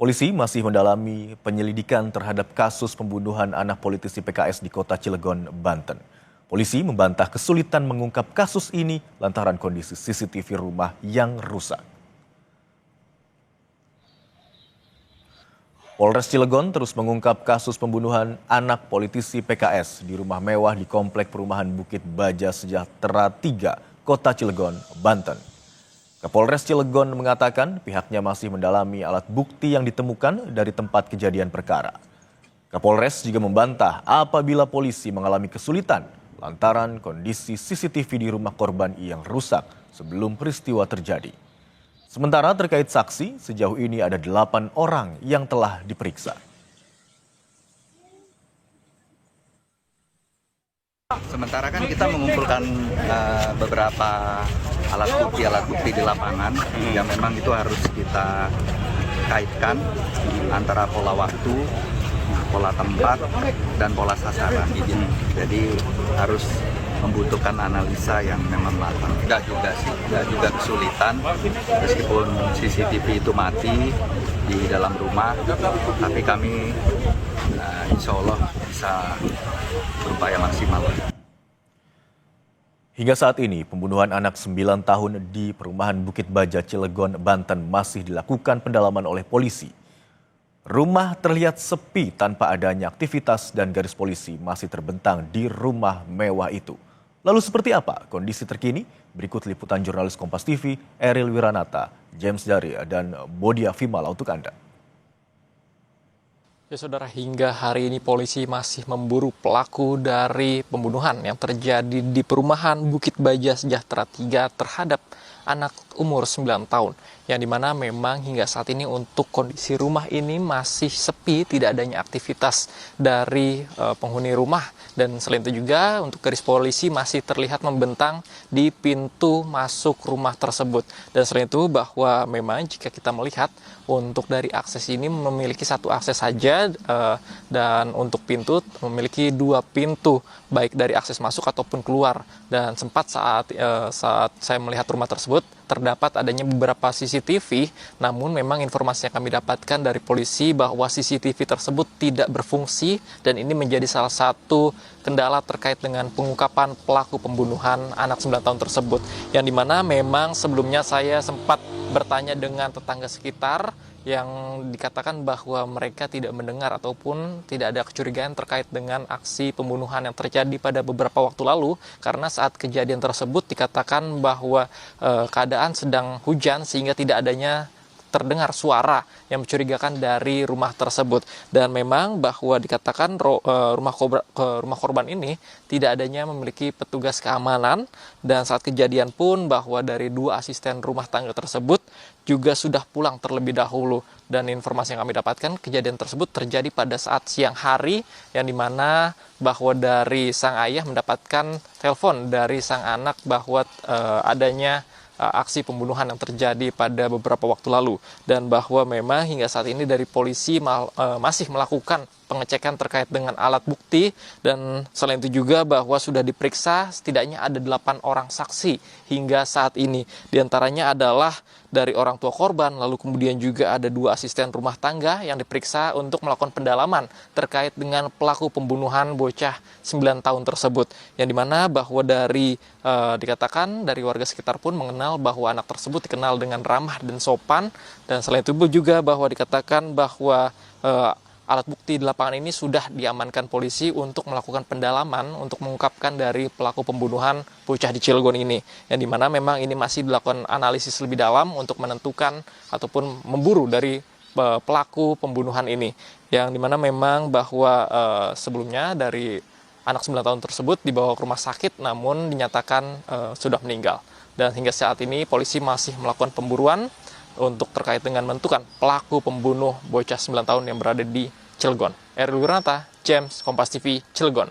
Polisi masih mendalami penyelidikan terhadap kasus pembunuhan anak politisi PKS di kota Cilegon, Banten. Polisi membantah kesulitan mengungkap kasus ini lantaran kondisi CCTV rumah yang rusak. Polres Cilegon terus mengungkap kasus pembunuhan anak politisi PKS di rumah mewah di Komplek Perumahan Bukit Baja Sejahtera 3, Kota Cilegon, Banten. Kapolres Cilegon mengatakan pihaknya masih mendalami alat bukti yang ditemukan dari tempat kejadian perkara. Kapolres juga membantah apabila polisi mengalami kesulitan lantaran kondisi CCTV di rumah korban yang rusak sebelum peristiwa terjadi. Sementara terkait saksi, sejauh ini ada 8 orang yang telah diperiksa. Sementara kan kita mengumpulkan beberapa alat bukti di lapangan yang memang itu harus kita kaitkan antara pola waktu, pola tempat, dan pola sasaran. Jadi harus membutuhkan analisa yang memang matang. Tidak juga kesulitan, meskipun CCTV itu mati di dalam rumah, tapi kami insya Allah bisa berupaya maksimal. Hingga saat ini, pembunuhan anak 9 tahun di perumahan Bukit Baja, Cilegon, Banten masih dilakukan pendalaman oleh polisi. Rumah terlihat sepi tanpa adanya aktivitas dan garis polisi masih terbentang di rumah mewah itu. Lalu seperti apa kondisi terkini? Berikut liputan jurnalis Kompas TV, Eril Wiranata, James Dari, dan Bodia Vimala untuk Anda. Ya saudara, hingga hari ini polisi masih memburu pelaku dari pembunuhan yang terjadi di perumahan Bukit Baja Sejahtera 3 terhadap anak umur 9 tahun. Yang dimana memang hingga saat ini untuk kondisi rumah ini masih sepi, tidak adanya aktivitas dari penghuni rumah. Dan selain itu juga untuk garis polisi masih terlihat membentang di pintu masuk rumah tersebut. Dan selain itu bahwa memang jika kita melihat untuk dari akses ini memiliki satu akses saja dan untuk pintu memiliki 2 pintu baik dari akses masuk ataupun keluar. Dan sempat saat saya melihat rumah tersebut terdapat adanya beberapa CCTV, namun memang informasi yang kami dapatkan dari polisi bahwa CCTV tersebut tidak berfungsi dan ini menjadi salah satu kendala terkait dengan pengungkapan pelaku pembunuhan anak 9 tahun tersebut. Yang dimana memang sebelumnya saya sempat bertanya dengan tetangga sekitar yang dikatakan bahwa mereka tidak mendengar ataupun tidak ada kecurigaan terkait dengan aksi pembunuhan yang terjadi pada beberapa waktu lalu, karena saat kejadian tersebut dikatakan bahwa keadaan sedang hujan sehingga tidak adanya terdengar suara yang mencurigakan dari rumah tersebut. Dan memang bahwa dikatakan rumah korban ini tidak adanya memiliki petugas keamanan, dan saat kejadian pun bahwa dari 2 asisten rumah tangga tersebut juga sudah pulang terlebih dahulu. Dan informasi yang kami dapatkan, kejadian tersebut terjadi pada saat siang hari, yang dimana bahwa dari sang ayah mendapatkan telepon dari sang anak bahwa adanya aksi pembunuhan yang terjadi pada beberapa waktu lalu, dan bahwa memang hingga saat ini dari polisi masih melakukan pengecekan terkait dengan alat bukti. Dan selain itu juga bahwa sudah diperiksa setidaknya ada 8 orang saksi hingga saat ini. Di antaranya adalah dari orang tua korban, lalu kemudian juga ada 2 asisten rumah tangga yang diperiksa untuk melakukan pendalaman terkait dengan pelaku pembunuhan bocah 9 tahun tersebut. Yang dimana bahwa dari dikatakan dari warga sekitar pun mengenal bahwa anak tersebut dikenal dengan ramah dan sopan. Dan selain itu juga bahwa dikatakan bahwa alat bukti di lapangan ini sudah diamankan polisi untuk melakukan pendalaman untuk mengungkapkan dari pelaku pembunuhan bocah di Cilegon ini. Yang dimana memang ini masih dilakukan analisis lebih dalam untuk menentukan ataupun memburu dari pelaku pembunuhan ini. Yang dimana memang bahwa sebelumnya dari anak 9 tahun tersebut dibawa ke rumah sakit namun dinyatakan sudah meninggal. Dan hingga saat ini polisi masih melakukan pemburuan untuk terkait dengan menentukan pelaku pembunuh bocah 9 tahun yang berada di Cilegon. Eril Wiranata, James, Kompas TV, Cilegon.